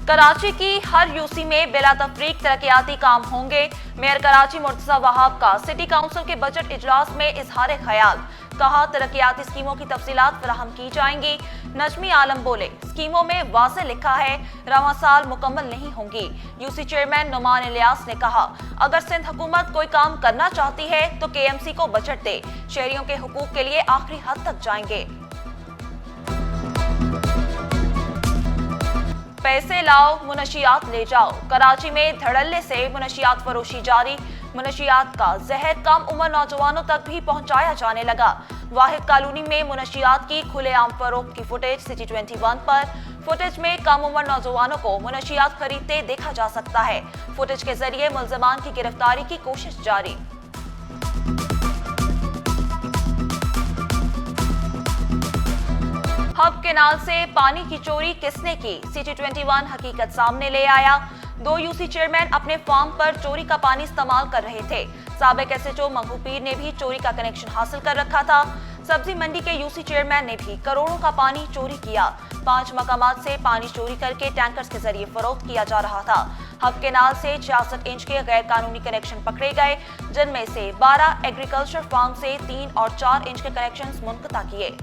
कराची की हर यूसी में बिला तफरीक तरक्याती काम होंगे। मेयर कराची मुर्तजा वहाब का सिटी काउंसिल के बजट इजलास में इजहार ख्याल। कहा, तरक्याती स्कीमों की तफसीलात फराहम की जाएंगी। नजमी आलम बोले, स्कीमों में वाज़े लिखा है, रवां साल मुकम्मल नहीं होंगी। यूसी चेयरमैन नुमान इलियास ने कहा, अगर सिंध हुकूमत कोई काम करना चाहती है तो KMC को बजट दे। शहरियों के हुकूक के लिए आखिरी हद तक जाएंगे। पैसे लाओ, मुनशियात ले जाओ। कराची में धड़ल्ले से मुनशियात फरोशी जारी। मुनशियात का जहर कम उम्र नौजवानों तक भी पहुंचाया जाने लगा। वाहिद कॉलोनी में मुनशियात की खुलेआम फरोख्त की फुटेज सिटी 21 पर। फुटेज में कम उम्र नौजवानों को मुनशियात खरीदते देखा जा सकता है। फुटेज के जरिए मुल्जिमान की गिरफ्तारी की कोशिश जारी। हब केनाल से पानी की चोरी किसने की? सिटी 21 हकीकत सामने ले आया। 2 यूसी चेयरमैन अपने फार्म पर चोरी का पानी इस्तेमाल कर रहे थे। साबिक SHO मंगू पीर ने भी चोरी का कनेक्शन हासिल कर रखा था। सब्जी मंडी के यूसी चेयरमैन ने भी करोड़ों का पानी चोरी किया। 5 मकामात से पानी चोरी करके टैंकर्स के जरिए फरोख्त किया जा रहा था। हब केनाल से 66 इंच के गैर कानूनी कनेक्शन पकड़े गए, जिनमें से 12 एग्रीकल्चर फार्म से 3 और 4 इंच के कनेक्शन मुनक़ता किए।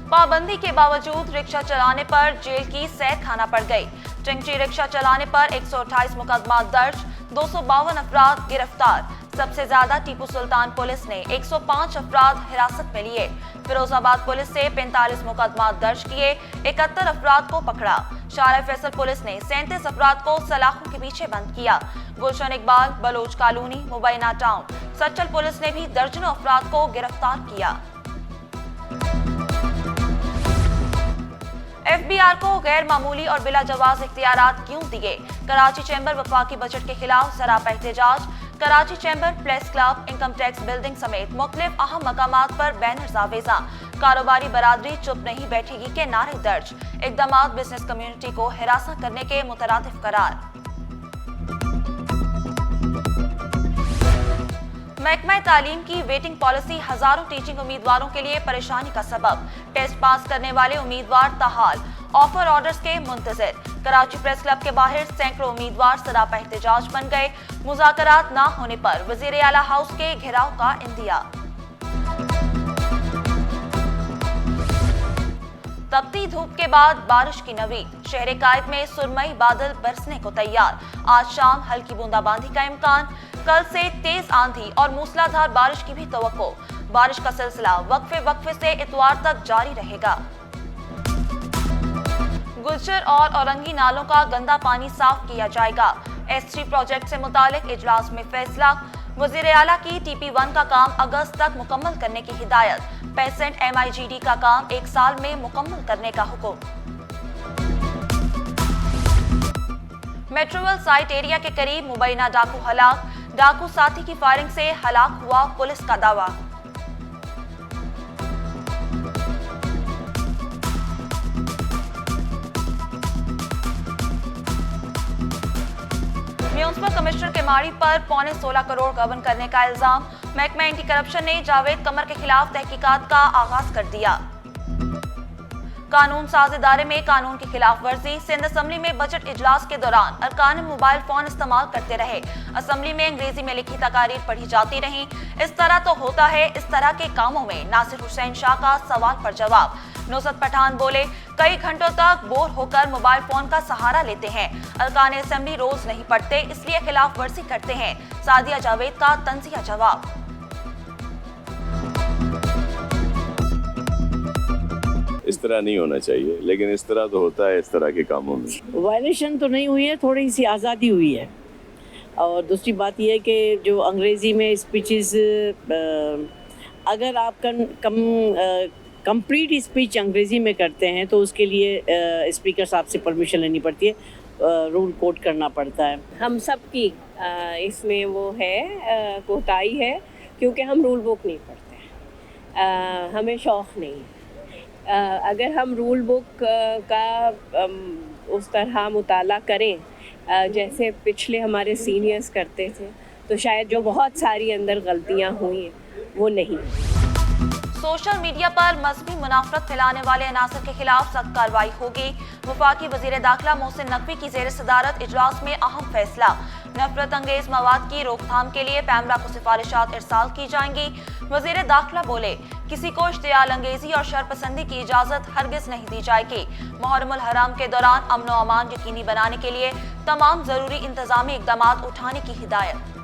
पाबंदी के बावजूद रिक्शा चलाने पर जेल की सैर खाना पड़ गई। टिंगची रिक्शा चलाने पर 128 मुकदमा दर्ज, 252 अफराद गिरफ्तार। सबसे ज्यादा टीपू सुल्तान पुलिस ने 105 अफराद हिरासत में लिए। फिरोजाबाद पुलिस से 45 मुकदमा दर्ज किए, 71 अफराद को पकड़ा। शारा फैसल पुलिस ने 37 अफराद को सलाखों के पीछे बंद किया। Gulshan Iqbal, Baloch colony, Mubina town, Sachal police ने भी दर्जनों अफराद को गिरफ्तार किया। FBR को गैर मामूली और बिला जवाज इख्तियारात क्यों दिए? कराची चैम्बर वफाकी बजट के खिलाफ सरापा एहतजाज। Karachi chamber, press club, income tax building समेत मुख्तलिफ अहम मकामात पर बैनर्स आवेजा। कारोबारी बरादरी चुप नहीं बैठेगी के नारे दर्ज। इकदामात बिजनेस कम्युनिटी को हिरासा करने के मुतरादिफ करार। महकमा तालीम की वेटिंग पॉलिसी हजारों टीचिंग उम्मीदवारों के लिए परेशानी का सबब। टेस्ट पास करने वाले उम्मीदवार ताहाल ऑफर ऑर्डर्स के मुंतजर। कराची प्रेस क्लब के बाहर सैकड़ों उम्मीदवार सरापा एहतजाज बन गए। मुज़ाकरात ना होने पर वज़ीर आला हाउस के घेराव का इंदिया। तपती धूप के बाद बारिश की नवीद। शहर कायद में सुरमई बादल बरसने को तैयार। आज शाम हल्की बूंदाबांदी का इम्कान। कल से तेज आंधी और मूसलाधार बारिश की भी तवक्को। बारिश का सिलसिला वक्फे से इतवार तक जारी रहेगा। गुलशर और औरंगी नालों का गंदा पानी साफ किया जाएगा। S3 प्रोजेक्ट से मुतालिक इजलास में फैसला। वज़ीर आला की TP1 का काम अगस्त तक मुकम्मल करने की हिदायत। पेसेंट MIGD का काम 1 साल में मुकम्मल करने का हुक्म। मेट्रोवेल साइट एरिया के करीब मुबैना डाकू हलाक। डाकू साथी की फायरिंग से हलाक हुआ, पुलिस का दावा। म्यूनिसिपल कमिश्नर के माड़ी पर 16.25 करोड़ गबन करने का इल्जाम। महकमा एंटी करप्शन ने जावेद कमर के खिलाफ तहकीकात का आगाज कर दिया। कानून साज इदारे में कानून की खिलाफ वर्जी। सिंध असम्बली में बजट इजलास के दौरान अरकान मोबाइल फोन इस्तेमाल करते रहे। असम्बली में अंग्रेजी में लिखी तकारीर पढ़ी जाती रहीं। इस तरह तो होता है, इस तरह के कामों में नासिर हुसैन शाह का सवाल पर जवाब। नुसरत पठान बोले, कई घंटों तक बोर होकर मोबाइल फोन का सहारा लेते हैं। अरकान असम्बली रोज नहीं पढ़ते, इसलिए खिलाफ वर्जी करते हैं। सादिया जावेद का तंजिया जवाब। इस तरह नहीं होना चाहिए, लेकिन इस तरह तो होता है इस तरह के कामों में। वायलेशन तो नहीं हुई है, थोड़ी सी आज़ादी हुई है। और दूसरी बात यह है कि जो अंग्रेज़ी में स्पीचेस, अगर आप कंप्लीट स्पीच अंग्रेज़ी में करते हैं तो उसके लिए स्पीकर साहब से परमिशन लेनी पड़ती है, रूल कोट करना पड़ता है। हम सब की इसमें वो है कोताही है, क्योंकि हम रूल बुक नहीं पढ़ते, हमें शौक़ नहीं है। अगर हम रूल बुक का उस तरह मुताला करें जैसे पिछले हमारे सीनियर्स करते थे, तो शायद जो बहुत सारी अंदर गलतियाँ हुई हैं वो नहीं। सोशल मीडिया पर मजहबी मुनाफरत फैलाने वाले अनासर के खिलाफ सख्त कार्रवाई होगी। वफाकी वजीर दाखिला मोहसिन नकवी की जेर सदारत इजलास में अहम फैसला। नफरत अंगेज मवाद की रोकथाम के लिए पैमरा को सिफारिशात इरसाल की जाएंगी। वजीर दाखिला बोले, किसी को इश्तियाल अंगेजी और शरपसंदी की इजाजत हरगिज नहीं दी जाएगी। मुहर्रमुल हराम के दौरान अमन व अमान यकीनी बनाने के लिए तमाम जरूरी इंतजामी इकदाम उठाने की हिदायत।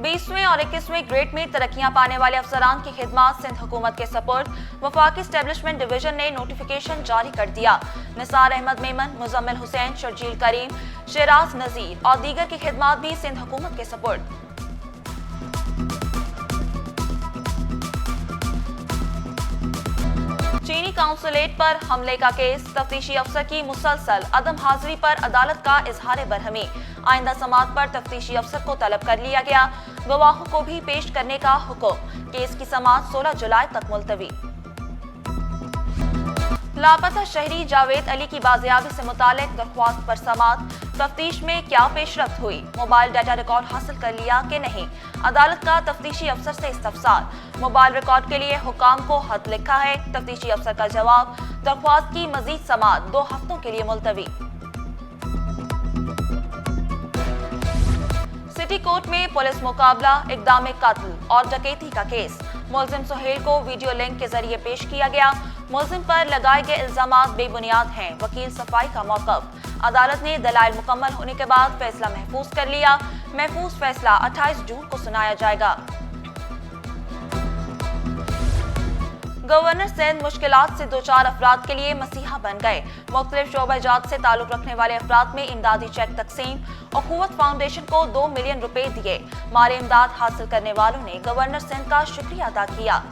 20वें और 21वें ग्रेड में तरक्कियां पाने वाले अफसरान की खिदमत सिंध हुकूमत के सपोर्ट। वफाकी एस्टेब्लिशमेंट डिवीजन ने नोटिफिकेशन जारी कर दिया। निसार अहमद मेमन, मुजम्मिल हुसैन, शर्जील करीम, शेराज नजीर और दीगर की खिदमत भी सिंध हुकूमत के सपोर्ट। चीनी काउंसुलेट पर हमले का केस। तफ्तीशी अफसर की मुसलसल अदम हाजिरी पर अदालत का इजहार बरहमी। आइंदा समाअत पर तफ्तीशी अफसर को तलब कर लिया गया। गवाहों को भी पेश करने का हुक्म। केस की समाअत 16 जुलाई तक मुलतवी। लापता शहरी जावेद अली की बाजियाबी से मुतालिक दरख्वास्त पर समाअत। तफ्तीश में क्या पेशरफ्त हुई? मोबाइल डाटा रिकॉर्ड हासिल कर लिया कि नहीं? अदालत का तफ्तीशी अफसर से इस्तफसार। मोबाइल रिकॉर्ड के लिए हुकाम को खत लिखा है। तफ्तीशी अफसर का जवाब। दरख्वास्त की मजीद समाअत 2 हफ्तों के लिए मुलतवी। सिटी कोर्ट में पुलिस मुकाबला, इक़दाम कत्ल और डकैती का केस। मुलजिम सुहेल को वीडियो लिंक के जरिए पेश किया गया। मुलजिम पर लगाए गए इल्जामात बेबुनियाद हैं। वकील सफाई का मौक़िफ़। अदालत ने दलाइल मुकम्मल होने के बाद फैसला महफूज कर लिया। महफूज फैसला 28 जून को सुनाया जाएगा। गवर्नर सिंध मुश्किलात से 2-4 अफराद के लिए मसीहा बन गए। मुख्तलिफ शोबाजात से ताल्लुक रखने वाले अफराद में इमदादी चेक तकसीम। अखुवत फाउंडेशन को 2 मिलियन रुपए दिए। माली इमदाद हासिल करने वालों ने गवर्नर सिंध का शुक्रिया अदा किया।